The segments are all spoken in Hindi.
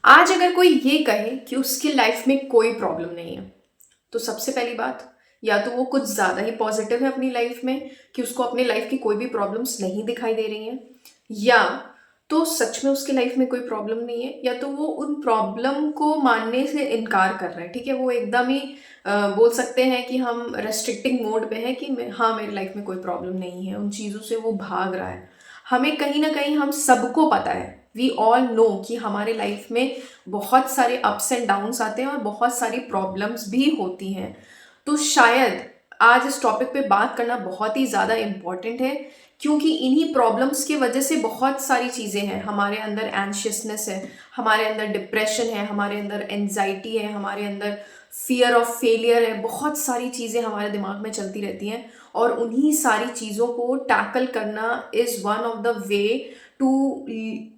आज अगर कोई ये कहे कि उसकी लाइफ में कोई प्रॉब्लम नहीं है, तो सबसे पहली बात, या तो वो कुछ ज़्यादा ही पॉजिटिव है अपनी लाइफ में कि उसको अपनी लाइफ की कोई भी प्रॉब्लम्स नहीं दिखाई दे रही हैं, या तो सच में उसकी लाइफ में कोई प्रॉब्लम नहीं है, या तो वो उन प्रॉब्लम को मानने से इनकार कर रहा है। ठीक है, वो एकदम ही बोल सकते हैं कि हम रेस्ट्रिक्टिंग मोड पे हैं कि हाँ, मेरी लाइफ में कोई प्रॉब्लम नहीं है, उन चीज़ों से वो भाग रहा है। हमें कहीं ना कहीं हम सबको पता है, वी ऑल नो कि हमारे लाइफ में बहुत सारे अप्स एंड डाउन्स आते हैं और बहुत सारी प्रॉब्लम्स भी होती हैं। तो शायद आज इस टॉपिक पे बात करना बहुत ही ज़्यादा इम्पॉर्टेंट है, क्योंकि इन्हीं प्रॉब्लम्स की वजह से बहुत सारी चीज़ें हैं। हमारे अंदर एंशियसनेस है, हमारे अंदर डिप्रेशन है, हमारे अंदर एनजाइटी है, हमारे अंदर फियर ऑफ फेलियर है। बहुत सारी चीज़ें हमारे दिमाग में चलती रहती हैं और उन्हीं सारी चीज़ों को टैकल करना is one of the way to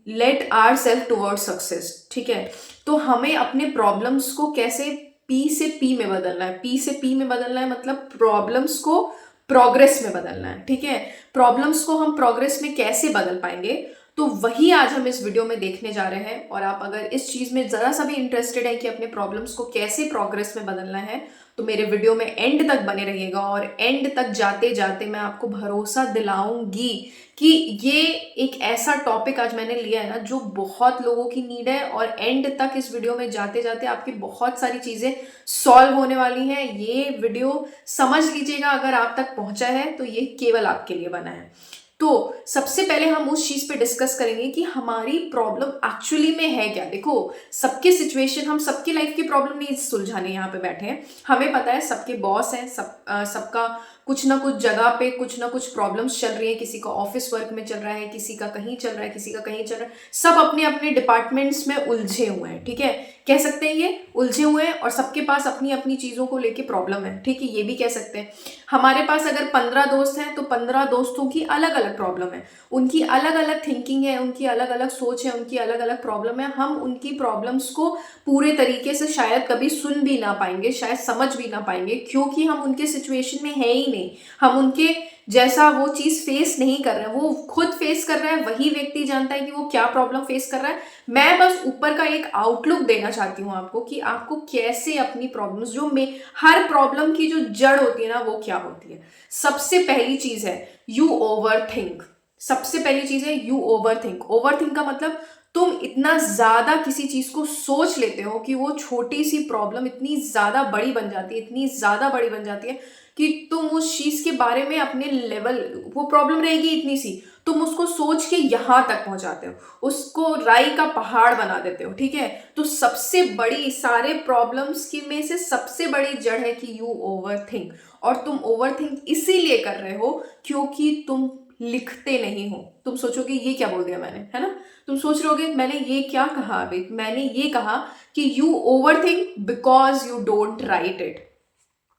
let our self toward success. ठीक है, तो हमें अपने प्रॉब्लम्स को कैसे पी से पी में बदलना है। पी से पी में बदलना है मतलब प्रॉब्लम्स को प्रोग्रेस में बदलना है। ठीक है, प्रॉब्लम्स को हम प्रोग्रेस में कैसे बदल पाएंगे, तो वही आज हम इस वीडियो में देखने जा रहे हैं। और आप अगर इस चीज़ में ज़रा सा भी इंटरेस्टेड है कि अपने प्रॉब्लम्स को कैसे प्रोग्रेस में बदलना है, तो मेरे वीडियो में एंड तक बने रहिएगा। और एंड तक जाते जाते मैं आपको भरोसा दिलाऊंगी कि ये एक ऐसा टॉपिक आज मैंने लिया है ना जो बहुत लोगों की नीड है। और एंड तक इस वीडियो में जाते जाते आपकी बहुत सारी चीज़ें सॉल्व होने वाली हैं। ये वीडियो समझ लीजिएगा, अगर आप तक पहुंचा है तो ये केवल आपके लिए बना है। तो सबसे पहले हम उस चीज पे डिस्कस करेंगे कि हमारी प्रॉब्लम एक्चुअली में है क्या। देखो, सबके सिचुएशन, हम सबकी लाइफ की प्रॉब्लम नहीं सुलझाने यहाँ पे बैठे हैं। हमें पता है सबके बॉस हैं, सबका कुछ ना कुछ जगह पे कुछ ना कुछ प्रॉब्लम्स चल रही है। किसी का ऑफिस वर्क में चल रहा है, किसी का कहीं चल रहा है, किसी का कहीं चल रहा है। सब अपने अपने डिपार्टमेंट्स में उलझे हुए हैं। ठीक है, कह सकते हैं ये उलझे हुए हैं और सबके पास अपनी अपनी चीजों को लेके प्रॉब्लम है। ठीक है, ये भी कह सकते हैं। हमारे पास अगर 15 दोस्त हैं तो 15 दोस्तों की अलग अलग प्रॉब्लम है, उनकी अलग अलग थिंकिंग है, उनकी अलग अलग सोच है, उनकी अलग अलग प्रॉब्लम है। हम उनकी प्रॉब्लम्स को पूरे तरीके से शायद कभी सुन भी ना पाएंगे, शायद समझ भी ना पाएंगे, क्योंकि हम उनके सिचुएशन में है ही नहीं। हम उनके जैसा वो चीज फेस नहीं कर रहे हैं। वो खुद फेस कर रहा है, वही व्यक्ति जानता है कि वो क्या प्रॉब्लम फेस कर रहा है। मैं बस ऊपर का एक आउटलुक देना चाहती हूँ आपको कि आपको कैसे अपनी प्रॉब्लम्स, जो में हर प्रॉब्लम की जो जड़ होती है ना, वो क्या होती है। सबसे पहली चीज है यू ओवर थिंक। सबसे पहली चीज है you over think. Over think का मतलब तुम इतना ज्यादा किसी चीज को सोच लेते हो कि वो छोटी सी प्रॉब्लम इतनी ज्यादा बड़ी बन जाती है, इतनी ज्यादा बड़ी बन जाती है कि तुम उस चीज के बारे में अपने लेवल, वो प्रॉब्लम रहेगी इतनी सी, तुम उसको सोच के यहां तक पहुंचाते हो, उसको राई का पहाड़ बना देते हो। ठीक है, तो सबसे बड़ी, सारे प्रॉब्लम्स की में से सबसे बड़ी जड़ है कि यू ओवर थिंक। और तुम ओवर थिंक इसीलिए कर रहे हो क्योंकि तुम लिखते नहीं हो। तुम सोचोगे ये क्या बोल दिया मैंने, है ना। तुम सोच रहे होगे मैंने ये क्या कहा। अभी मैंने ये कहा कि you over think because you don't write it.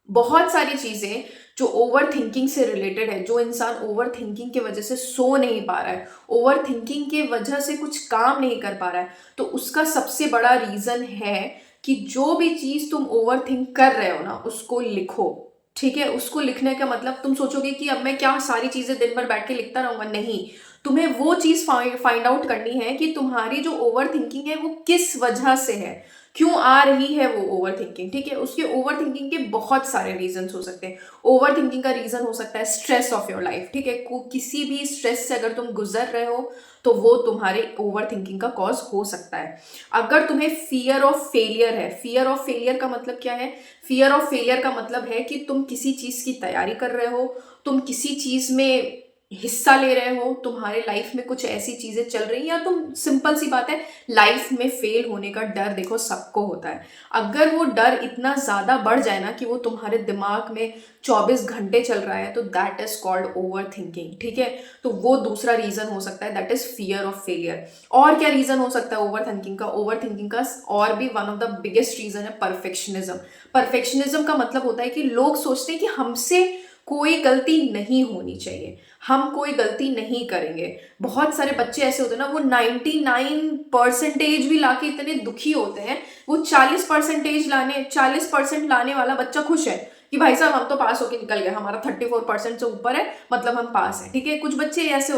बहुत सारी चीजें जो ओवर थिंकिंग से रिलेटेड है, जो इंसान ओवर थिंकिंग की वजह से सो नहीं पा रहा है, ओवर थिंकिंग के वजह से कुछ काम नहीं कर पा रहा है, तो उसका सबसे बड़ा रीजन है कि जो भी चीज तुम ओवर थिंक कर रहे हो ना, उसको लिखो। ठीक है, उसको लिखने का मतलब, तुम सोचोगे कि अब मैं क्या सारी चीजें दिन भर बैठ के लिखता रहूंगा, नहीं। तुम्हें वो चीज फाइंड आउट करनी है कि तुम्हारी जो ओवर थिंकिंग है वो किस वजह से है, क्यों आ रही है वो ओवर थिंकिंग। ठीक है, उसके ओवर थिंकिंग के बहुत सारे रीजन हो सकते हैं। ओवर थिंकिंग का रीजन हो सकता है स्ट्रेस ऑफ योर लाइफ। ठीक है, किसी भी स्ट्रेस से अगर तुम गुजर रहे हो तो वो तुम्हारे ओवर थिंकिंग का कॉज हो सकता है। अगर तुम्हें फियर ऑफ फेलियर है, फियर ऑफ फेलियर का मतलब क्या है। फियर ऑफ फेलियर का मतलब है कि तुम किसी चीज की तैयारी कर रहे हो, तुम किसी चीज में हिस्सा ले रहे हो, तुम्हारे लाइफ में कुछ ऐसी चीजें चल रही, या तुम, सिंपल सी बात है, लाइफ में फेल होने का डर देखो सबको होता है। अगर वो डर इतना ज्यादा बढ़ जाए ना कि वो तुम्हारे दिमाग में 24 घंटे चल रहा है, तो that is called over thinking. ठीक है, तो वो दूसरा रीजन हो सकता है, that is fear of failure. और क्या रीजन हो सकता है ओवर थिंकिंग का। ओवर थिंकिंग का और भी one of the biggest reason है परफेक्शनिज्म। परफेक्शनिज्म का मतलब होता है कि लोग सोचते हैं कि हमसे कोई गलती नहीं होनी चाहिए, हम कोई गलती नहीं करेंगे। बहुत सारे बच्चे ऐसे होते हैं ना, वो 99% भी लाके इतने दुखी होते हैं। वो 40% लाने 40% लाने वाला बच्चा खुश है कि भाई साहब हम तो पास होके निकल गए, हमारा 34% से ऊपर है, मतलब हम पास हैं, ठीक है। कुछ बच्चे ऐसे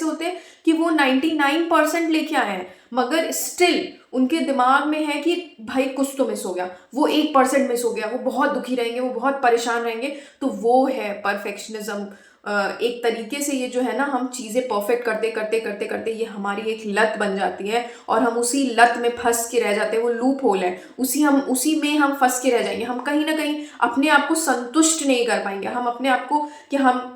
होते हैं कि वो 99% लेके आए हैं, मगर स्टिल उनके दिमाग में है कि भाई कुछ तो मिस हो गया, वो 1% मिस हो गया, वो बहुत दुखी रहेंगे, वो बहुत परेशान रहेंगे। तो वो है परफेक्शनिज्म। एक तरीके से ये जो है ना, हम चीज़ें परफेक्ट करते करते करते करते ये हमारी एक लत बन जाती है, और हम उसी लत में फंस के रह जाते हैं। वो लूप होल है, उसी में हम फंस के रह जाएंगे। हम कहीं ना कहीं अपने आप को संतुष्ट नहीं कर पाएंगे। हम अपने आप को कि हम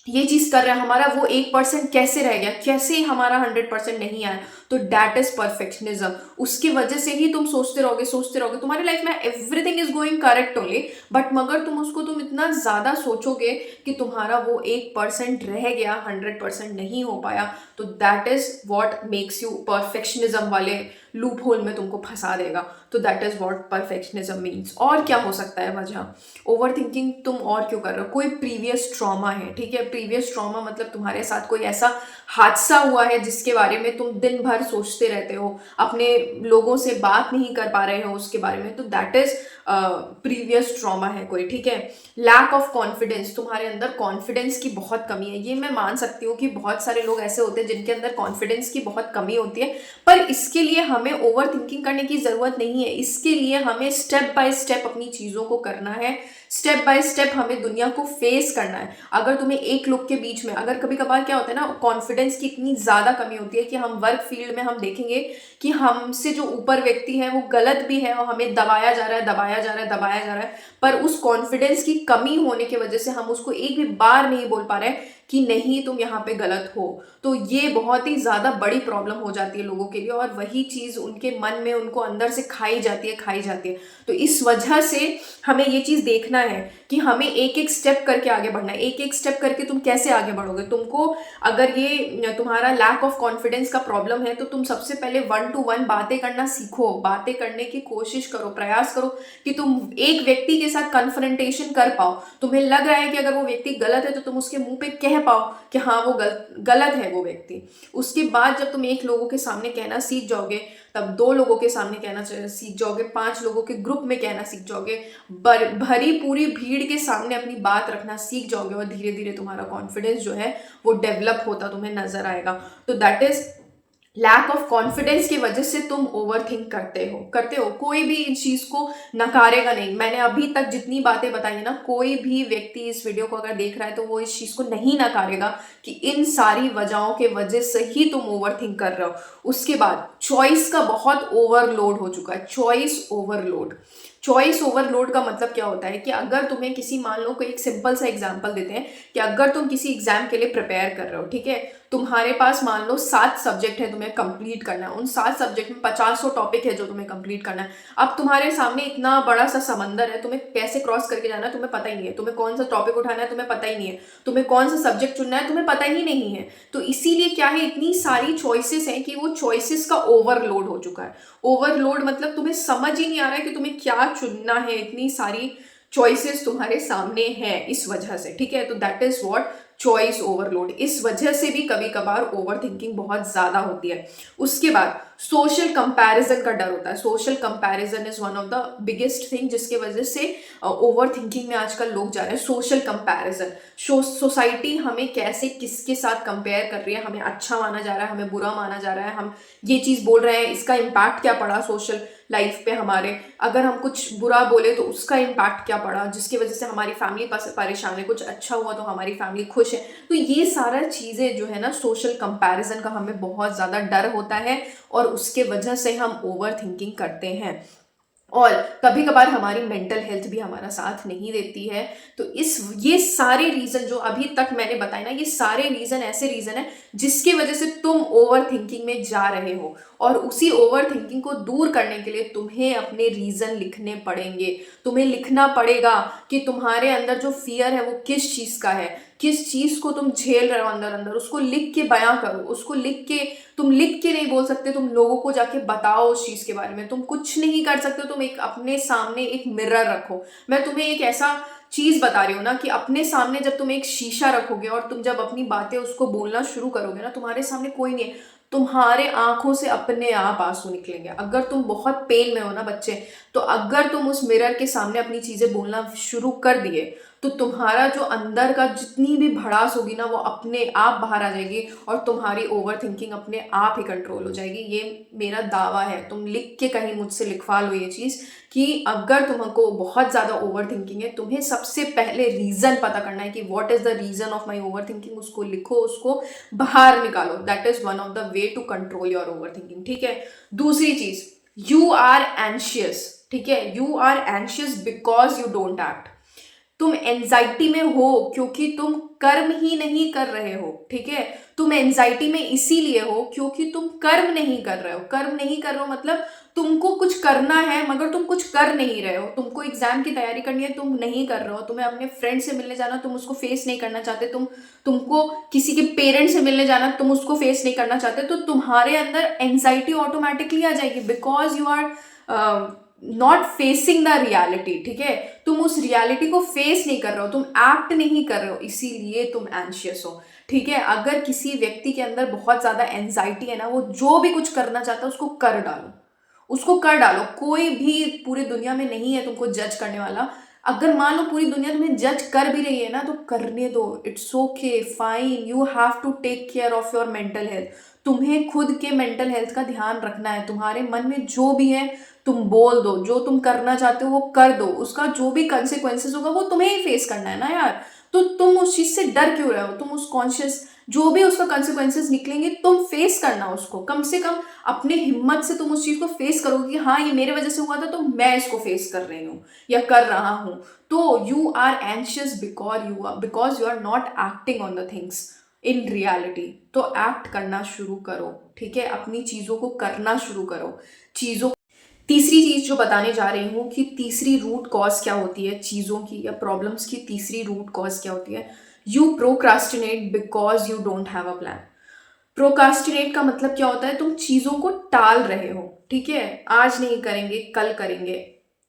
ये चीज कर रहे हैं, हमारा वो 1% कैसे रह गया, कैसे हमारा 100% नहीं आया। तो डैट इज परफेक्शनिज्म। उसकी वजह से ही तुम सोचते रहोगे, तुम्हारी लाइफ में everything is going correct only, but मगर तुम इतना ज्यादा सोचोगे कि तुम्हारा वो 1% रह गया, 100% नहीं हो पाया, तो that is what makes you perfectionism वाले लूप होल में तुमको फंसा देगा। तो that is what perfectionism means. और क्या हो सकता है वजह? ओवर थिंकिंग तुम और क्यों कर रहे हो? कोई प्रीवियस ट्रॉमा है, ठीक है। प्रीवियस ट्रॉमा मतलब तुम्हारे साथ कोई ऐसा हादसा हुआ है जिसके बारे में तुम दिन भर सोचते रहते हो, अपने लोगों से बात नहीं कर पा रहे हो उसके बारे में, तो दैट इज प्रीवियस ट्रॉमा है कोई, ठीक है। लैक ऑफ कॉन्फिडेंस, तुम्हारे अंदर कॉन्फिडेंस की बहुत कमी है। ये मैं मान सकती हूँ कि बहुत सारे लोग ऐसे होते हैं जिनके अंदर कॉन्फिडेंस की बहुत कमी होती है, पर इसके लिए हमें ओवर थिंकिंग करने की जरूरत नहीं है। इसके लिए हमें स्टेप बाय स्टेप अपनी चीजों को करना है, स्टेप बाय स्टेप हमें दुनिया को फेस करना है। अगर तुम्हें एक लोग के बीच में, अगर कभी कभार क्या होता है ना, कॉन्फिडेंस की इतनी ज्यादा कमी होती है कि हम वर्क फील्ड में हम देखेंगे कि हमसे जो ऊपर व्यक्ति है वो गलत भी है और हमें दबाया जा रहा है, पर उस कॉन्फिडेंस की कमी होने की वजह से हम उसको एक भी बार नहीं बोल पा रहे हैं कि नहीं तुम यहाँ पे गलत हो। तो ये बहुत ही ज्यादा बड़ी प्रॉब्लम हो जाती है लोगों के लिए, और वही चीज उनके मन में, उनको अंदर से खाई जाती है। तो इस वजह से हमें ये चीज देखना है कि हमें एक एक स्टेप करके आगे बढ़ना है। एक एक स्टेप करके तुम कैसे आगे बढ़ोगे? तुमको अगर ये तुम्हारा लैक ऑफ कॉन्फिडेंस का प्रॉब्लम है, तो तुम सबसे पहले 1-to-1 बातें करना सीखो, बातें करने की कोशिश करो, प्रयास करो कि तुम एक व्यक्ति के साथ कन्फ्रंटेशन कर पाओ। तुम्हें लग रहा है कि अगर वो व्यक्ति गलत है तो तुम उसके मुंह पे कह पाओ कि हाँ वो गलत है वो व्यक्ति। उसके बाद जब तुम एक लोगों के सामने कहना सीख जाओगे, तब 2 लोगों के सामने कहना सीख जाओगे, 5 लोगों के ग्रुप में कहना सीख जाओगे, भरी पूरी भीड़ के सामने अपनी बात रखना सीख जाओगे, और धीरे धीरे तुम्हारा कॉन्फिडेंस जो है वो डेवलप होता तुम्हें नजर आएगा। तो that is lack of confidence की वजह से तुम ओवर थिंक करते हो। कोई भी इस चीज को नकारेगा नहीं। मैंने अभी तक जितनी बातें बताई ना, कोई भी व्यक्ति इस वीडियो को अगर देख रहा है तो वो इस चीज को नहीं नकारेगा कि इन सारी वजहों के वजह से ही तुम ओवर थिंक कर रहे हो। उसके बाद चॉइस का बहुत ओवरलोड हो चुका है। चॉइस ओवरलोड का मतलब क्या होता है कि अगर तुम्हें किसी, मान लो कोई एक सिंपल सा एग्जांपल देते हैं कि अगर तुम किसी एग्जाम के लिए प्रिपेयर कर रहे हो, ठीक है, तुम्हारे पास मान लो 7 सब्जेक्ट है तुम्हें कंप्लीट करना है। उन 7 सब्जेक्ट में 50 टॉपिक है जो तुम्हें कंप्लीट करना है। अब तुम्हारे सामने इतना बड़ा सा समंदर है, तुम्हें कैसे क्रॉस करके जाना है तुम्हें पता ही नहीं है, तुम्हें कौन सा टॉपिक उठाना है तुम्हें पता ही नहीं है, तुम्हें कौन सा सब्जेक्ट चुनना है तुम्हें पता ही नहीं है। तो इसीलिए क्या है, इतनी सारी चॉइसेस हैं कि वो चॉइसेस का ओवरलोड हो चुका है। ओवरलोड मतलब तुम्हें समझ ही नहीं आ रहा है कि तुम्हें क्या चुनना है, इतनी सारी चॉइसेस तुम्हारे सामने है इस वजह से, ठीक है। तो that is what choice overload. इस वजह से भी कभी कभार ओवर थिंकिंग बहुत ज्यादा होती है। उसके बाद सोशल कंपैरिजन का डर होता है। Social comparison is one of the biggest thing जिसके वजह से ओवर थिंकिंग में आजकल लोग जा रहे हैं। सोशल कंपैरिजन, सोसाइटी हमें कैसे किसके साथ कंपेयर कर रही है, हमें अच्छा माना जा रहा है, हमें बुरा माना जा रहा है, हम ये चीज बोल रहे हैं, इसका इम्पैक्ट क्या पड़ा सोशल लाइफ पे हमारे। अगर हम कुछ बुरा बोले तो उसका इम्पैक्ट क्या पड़ा, जिसकी वजह से हमारी फैमिली परेशान है, कुछ अच्छा हुआ तो हमारी फैमिली खुश है। तो ये सारा चीजें जो है ना, सोशल कंपैरिजन का हमें बहुत ज्यादा डर होता है, और उसके वजह से हम ओवर थिंकिंग करते हैं। और कभी कभार हमारी मेंटल हेल्थ भी हमारा साथ नहीं देती है। तो ये सारे रीजन जो अभी तक मैंने बताए ना, ये सारे रीजन ऐसे रीजन है जिसकी वजह से तुम ओवर थिंकिंग में जा रहे हो, और उसी ओवर थिंकिंग को दूर करने के लिए तुम्हें अपने रीजन लिखने पड़ेंगे। तुम्हें लिखना पड़ेगा कि तुम्हारे अंदर जो फियर है वो किस चीज का है, किस चीज को तुम झेल रहे हो अंदर अंदर, उसको लिख के बयां करो। उसको लिख के, तुम लिख के नहीं बोल सकते, तुम लोगों को जाके बताओ उस चीज के बारे में। तुम कुछ नहीं कर सकते, तुम एक अपने सामने एक मिरर रखो। मैं तुम्हें एक ऐसा चीज बता रही हूँ ना कि अपने सामने जब तुम एक शीशा रखोगे और तुम जब अपनी बातें उसको बोलना शुरू करोगे ना, तुम्हारे सामने कोई नहीं है, तुम्हारे आंखों से अपने आप आंसू निकलेंगे। अगर तुम बहुत पेन में हो ना बच्चे, तो अगर तुम उस मिरर के सामने अपनी चीजें बोलना शुरू कर दिए, तो तुम्हारा जो अंदर का जितनी भी भड़ास होगी ना, वो अपने आप बाहर आ जाएगी और तुम्हारी ओवर थिंकिंग अपने आप ही कंट्रोल हो जाएगी। ये मेरा दावा है, तुम लिख के कहीं मुझसे लिखवा लो ये चीज़, कि अगर तुमको बहुत ज़्यादा ओवर थिंकिंग है, तुम्हें सबसे पहले रीज़न पता करना है कि what is the reason of my over thinking. उसको लिखो, उसको बाहर निकालो। That is one of the way to control your over thinking. ठीक है। दूसरी चीज़, यू आर एंशियस। ठीक है, you are anxious because you don't act. तुम एंजाइटी में हो क्योंकि तुम कर्म ही नहीं कर रहे हो। ठीक है, तुम एंजाइटी में इसीलिए हो क्योंकि तुम कर्म नहीं कर रहे हो। कर्म नहीं कर रहे हो मतलब तुमको कुछ करना है मगर तुम कुछ कर नहीं रहे हो। तुमको एग्जाम की तैयारी करनी है, तुम नहीं कर रहे हो। तुम्हें अपने फ्रेंड से मिलने जाना, तुम उसको फेस नहीं करना चाहते। तुमको किसी के पेरेंट्स से मिलने जाना, तुम उसको फेस नहीं करना चाहते। तो तुम्हारे अंदर एंजाइटी ऑटोमेटिकली आ जाएगी, because you are not facing the reality. ठीक है, तुम उस रियलिटी को फेस नहीं कर रहे हो, तुम एक्ट नहीं कर रहे हो, इसीलिए तुम एंशियस हो। ठीक है, अगर किसी व्यक्ति के अंदर बहुत ज्यादा एंजाइटी है ना, वो जो भी कुछ करना चाहता है उसको कर डालो, उसको कर डालो। कोई भी पूरी दुनिया में नहीं है तुमको जज करने वाला। अगर मान लो पूरी दुनिया तुम्हें जज कर भी रही है ना, तो करने दो। It's okay, fine. You have to take care of your mental health. तुम्हें खुद के मेंटल हेल्थ का ध्यान रखना है। तुम्हारे मन में जो भी है तुम बोल दो, जो तुम करना चाहते हो वो कर दो। उसका जो भी कंसिक्वेंसेस होगा वो तुम्हें ही फेस करना है ना यार। तो तुम उस चीज से डर क्यों रहे हो? तुम उस कॉन्शियस, जो भी उसका कंसिक्वेंसेस निकलेंगे तुम फेस करना उसको। कम से कम अपने हिम्मत से तुम उस चीज को फेस करोगे कि हाँ, ये मेरे वजह से हुआ था तो मैं इसको फेस कर रही हूँ या कर रहा हूँ। तो you are anxious because you are not acting on the things in reality. तो एक्ट करना शुरू करो। ठीक है, अपनी चीजों को करना शुरू करो। चीजों तीसरी चीज जो बताने जा रही हूँ कि तीसरी रूट कॉज क्या होती है चीजों की या प्रॉब्लम्स की, तीसरी रूट कॉज क्या होती है? You procrastinate because you don't have a plan. Procrastinate का मतलब क्या होता है? तुम चीजों को टाल रहे हो। ठीक है, आज नहीं करेंगे, कल करेंगे,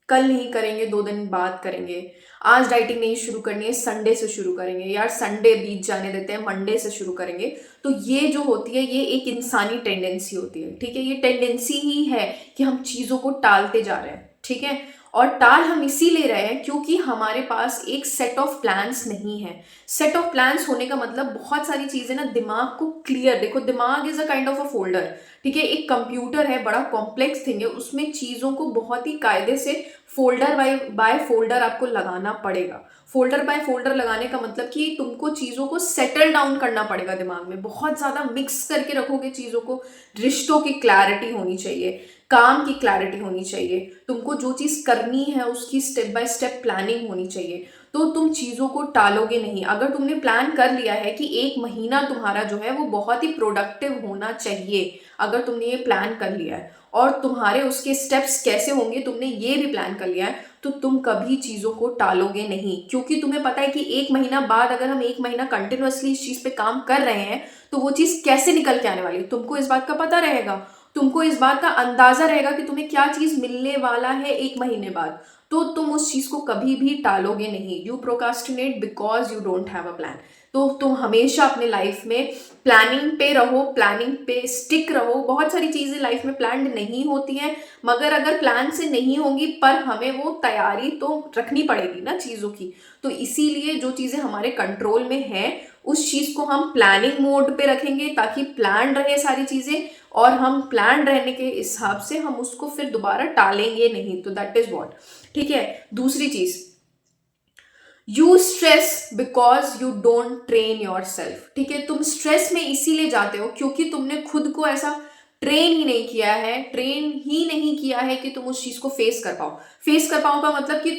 कल नहीं करेंगे, 2 दिन बाद करेंगे। आज डाइटिंग नहीं शुरू करनी है, संडे से शुरू करेंगे। यार संडे बीत जाने देते हैं, मंडे से शुरू करेंगे। तो ये जो होती है, ये एक इंसानी टेंडेंसी होती है। ठीक है, ये टेंडेंसी ही है कि हम चीजों को टालते जा रहे हैं। ठीक है, और टाल हम इसी ले रहे हैं क्योंकि हमारे पास एक सेट ऑफ प्लान्स नहीं है। सेट ऑफ प्लान्स होने का मतलब बहुत सारी चीजें ना दिमाग को क्लियर, देखो दिमाग is a kind of a folder. ठीक है, एक कंप्यूटर है, बड़ा कॉम्प्लेक्स थिंग है, उसमें चीजों को बहुत ही कायदे से फोल्डर बाय फोल्डर आपको लगाना पड़ेगा। फोल्डर बाय फोल्डर लगाने का मतलब कि तुमको चीजों को सेटल डाउन करना पड़ेगा दिमाग में। बहुत ज्यादा मिक्स करके रखोगे चीजों को। रिश्तों की क्लैरिटी होनी चाहिए, काम की क्लैरिटी होनी चाहिए, तुमको जो चीज करनी है उसकी स्टेप बाय स्टेप प्लानिंग होनी चाहिए। तो तुम चीजों को टालोगे नहीं। अगर तुमने प्लान कर लिया है कि 1 महीना तुम्हारा जो है वो बहुत ही प्रोडक्टिव होना चाहिए, अगर तुमने ये प्लान कर लिया है और तुम्हारे उसके स्टेप्स कैसे होंगे तुमने ये भी प्लान कर लिया है, तो तुम कभी चीजों को टालोगे नहीं। क्योंकि तुम्हें पता है कि 1 महीना बाद अगर हम 1 महीना कंटिन्यूअसली इस चीज पे काम कर रहे हैं तो वो चीज कैसे निकल के आने वाली है, तुमको इस बात का पता रहेगा। तुमको इस बात का अंदाजा रहेगा कि तुम्हें क्या चीज मिलने वाला है 1 महीने बाद। तो तुम उस चीज को कभी भी टालोगे नहीं। You procrastinate because you don't have a plan. तो तुम हमेशा अपने लाइफ में प्लानिंग पे रहो, प्लानिंग पे स्टिक रहो। बहुत सारी चीजें लाइफ में प्लान्ड नहीं होती हैं, मगर अगर प्लान से नहीं होंगी पर हमें वो तैयारी तो रखनी पड़ेगी ना चीजों की। तो इसीलिए जो चीजें हमारे कंट्रोल में है उस चीज को हम प्लानिंग मोड पे रखेंगे ताकि प्लान रहे सारी चीजें, और हम प्लान रहने के हिसाब से हम उसको फिर दोबारा टालेंगे नहीं। तो दैट इज व्हाट। ठीक है, दूसरी चीज, you stress because you don't train your self. ठीक है, तुम स्ट्रेस में इसीलिए जाते हो क्योंकि तुमने खुद को ऐसा ट्रेन ही नहीं किया है कि तुम उस चीज को फेस कर पाओ। फेस कर पाओ का मतलब कि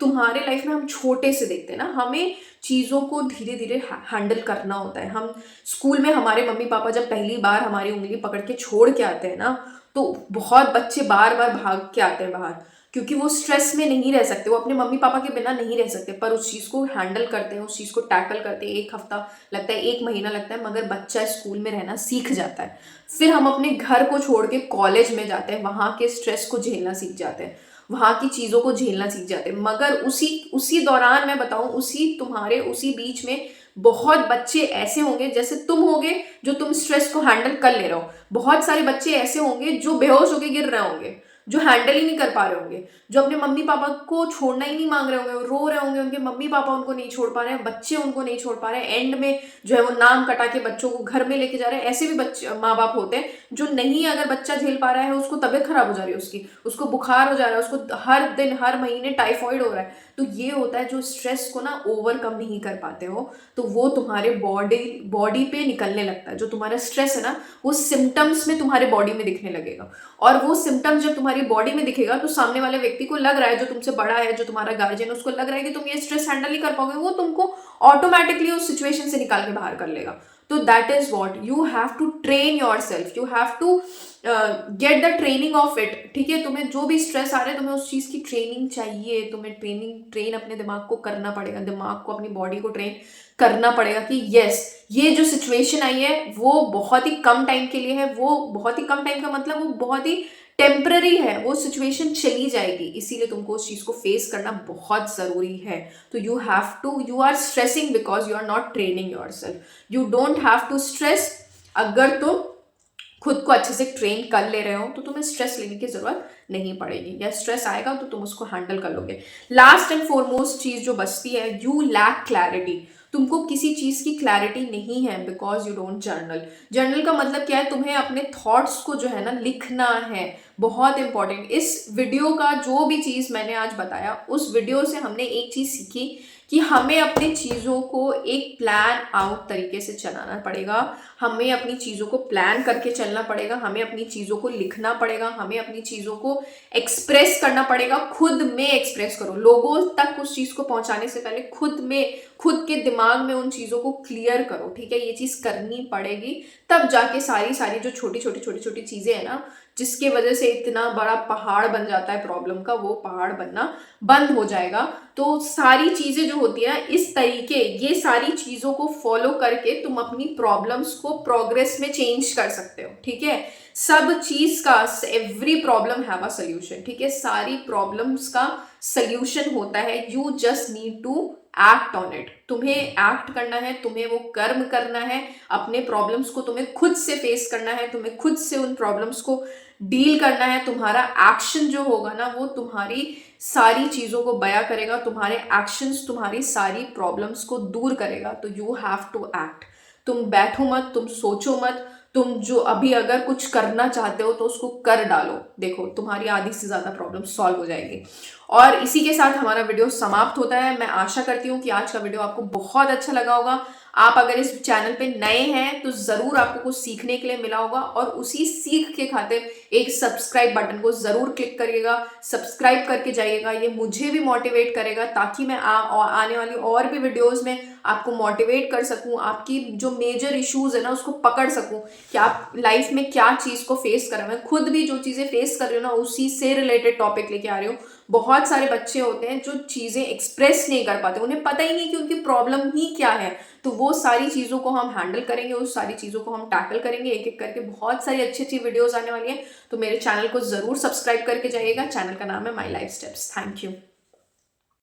तुम्हारे लाइफ में हम छोटे से देखते हैं ना, हमें चीजों को धीरे धीरे हैंडल करना होता है। हम स्कूल में हमारे मम्मी पापा जब पहली बार हमारी उंगली पकड़ के छोड़ के आते हैं ना, तो बहुत बच्चे बार बार भाग के आते हैं बाहर, क्योंकि वो स्ट्रेस में नहीं रह सकते, वो अपने मम्मी पापा के बिना नहीं रह सकते। पर उस चीज को हैंडल करते हैं, उस चीज को टैकल करते हैं। 1 हफ्ता लगता है, 1 महीना लगता है, मगर बच्चा स्कूल में रहना सीख जाता है। फिर हम अपने घर को छोड़ के कॉलेज में जाते हैं, वहां के स्ट्रेस को झेलना सीख जाते हैं, वहां की चीजों को झेलना सीख जाते हैं। मगर उसी उसी दौरान मैं बताऊं, उसी बीच में बहुत बच्चे ऐसे होंगे जैसे तुम होगे जो तुम स्ट्रेस को हैंडल कर ले रहे हो। बहुत सारे बच्चे ऐसे होंगे जो बेहोश होके गिर रहे होंगे, जो हैंडल ही नहीं कर पा रहे होंगे, जो अपने मम्मी पापा को छोड़ना ही नहीं मांग रहे होंगे, रो रहे होंगे, उनके मम्मी पापा उनको नहीं छोड़ पा रहे हैं, बच्चे उनको नहीं छोड़ पा रहे हैं, एंड में जो है वो नाम कटा के बच्चों को घर में लेके जा रहे हैं। ऐसे भी बच्चे माँ बाप होते हैं जो नहीं, अगर बच्चा झेल पा रहा है, उसको तबीयत खराब हो जा रही है, उसको बुखार हो जा रहा है, उसको हर दिन हर महीने टाइफॉइड हो रहा है। तो ये होता है जो स्ट्रेस को ना ओवरकम नहीं कर पाते हो, तो वो तुम्हारे बॉडी पे निकलने लगता है। जो तुम्हारा स्ट्रेस है ना, वो सिम्टम्स में तुम्हारे बॉडी में दिखने लगेगा, और वो सिम्टम्स जब तुम्हारी बॉडी में दिखेगा तो सामने वाले व्यक्ति को लग रहा है, जो तुमसे बड़ा है, जो तुम्हारा गार्जियन है, उसको लग रहा है कि तुम ये स्ट्रेस हैंडल नहीं कर पाओगे, वो तुमको ऑटोमेटिकली उस सिचुएशन से निकाल के बाहर कर लेगा। तो that is what you have to train your self, you have to get the training of it. ठीक है, तुम्हें जो भी स्ट्रेस आ रहा है, तुम्हें उस चीज की ट्रेनिंग चाहिए, तुम्हें ट्रेन अपने दिमाग को करना पड़ेगा, दिमाग को, अपनी बॉडी को ट्रेन करना पड़ेगा कि यस, ये जो सिचुएशन आई है वो बहुत ही कम टाइम के लिए है, वो बहुत ही कम टाइम का मतलब वो बहुत ही टेम्पररी है, वो सिचुएशन चली जाएगी, इसीलिए तुमको उस चीज को फेस करना बहुत जरूरी है। तो you are stressing because you are not training your self. You don't have to stress. अगर तुम खुद को अच्छे से ट्रेन कर ले रहे हो तो तुम्हें स्ट्रेस लेने की जरूरत नहीं पड़ेगी, या स्ट्रेस आएगा तो तुम उसको हैंडल कर लोगे। लास्ट एंड फॉरमोस्ट चीज जो बचती है, यू लैक क्लैरिटी। तुमको किसी चीज की क्लैरिटी नहीं है because you don't journal. Journal का मतलब क्या है? तुम्हें अपने थॉट्स को जो है ना लिखना है, बहुत इंपॉर्टेंट। इस वीडियो का जो भी चीज मैंने आज बताया, उस वीडियो से हमने एक चीज सीखी कि हमें अपनी चीज़ों को एक प्लान आउट तरीके से चलाना पड़ेगा, हमें अपनी चीज़ों को प्लान करके चलना पड़ेगा, हमें अपनी चीज़ों को लिखना पड़ेगा, हमें अपनी चीज़ों को एक्सप्रेस करना पड़ेगा। खुद में एक्सप्रेस करो, लोगों तक उस चीज़ को पहुंचाने से पहले खुद के दिमाग में उन चीज़ों को क्लियर करो। ठीक है, ये चीज़ करनी पड़ेगी, तब जाके सारी जो छोटी छोटी चीज़ें हैं ना, जिसके वजह से इतना बड़ा पहाड़ बन जाता है प्रॉब्लम का, वो पहाड़ बनना बंद हो जाएगा। तो सारी चीजें जो होती है इस तरीके, ये सारी चीजों को फॉलो करके तुम अपनी प्रॉब्लम्स को प्रोग्रेस में चेंज कर सकते हो। ठीक है, सब चीज का, every problem have a solution. ठीक है, सारी प्रॉब्लम्स का सोल्यूशन होता है, you just need to act on it. तुम्हें एक्ट करना है, तुम्हें वो कर्म करना है, अपने प्रॉब्लम्स को तुम्हें खुद से फेस करना है, तुम्हें खुद से उन प्रॉब्लम्स को डील करना है। तुम्हारा एक्शन जो होगा ना, वो तुम्हारी सारी चीजों को बयां करेगा, तुम्हारे एक्शंस तुम्हारी सारी प्रॉब्लम्स को दूर करेगा। तो यू हैव टू एक्ट। तुम बैठो मत, तुम सोचो मत, तुम जो अभी अगर कुछ करना चाहते हो तो उसको कर डालो। देखो, तुम्हारी आधी से ज्यादा प्रॉब्लम सॉल्व हो जाएगी। और इसी के साथ हमारा वीडियो समाप्त होता है। मैं आशा करती हूँ कि आज का वीडियो आपको बहुत अच्छा लगा होगा। आप अगर इस चैनल पे नए हैं तो जरूर आपको कुछ सीखने के लिए मिला होगा, और उसी सीख के खातिर एक सब्सक्राइब बटन को जरूर क्लिक करिएगा, सब्सक्राइब करके जाइएगा। ये मुझे भी मोटिवेट करेगा ताकि मैं आने वाली और भी वीडियोस में आपको मोटिवेट कर सकूं, आपकी जो मेजर इश्यूज है ना उसको पकड़ सकूं कि आप लाइफ में क्या चीज को फेस कर रहे हैं। खुद भी जो चीजें फेस कर रहे हो ना, उसी से रिलेटेड टॉपिक लेके आ रही हूँ। बहुत सारे बच्चे होते हैं जो चीजें एक्सप्रेस नहीं कर पाते, उन्हें पता ही नहीं कि उनकी प्रॉब्लम ही क्या है। तो वो सारी चीजों को हम हैंडल करेंगे, उस सारी चीजों को हम टैकल करेंगे एक एक करके। बहुत सारी अच्छी अच्छी वीडियोस आने वाली हैं, तो मेरे चैनल को जरूर सब्सक्राइब करके जाइएगा। चैनल का नाम है my life steps. Thank you.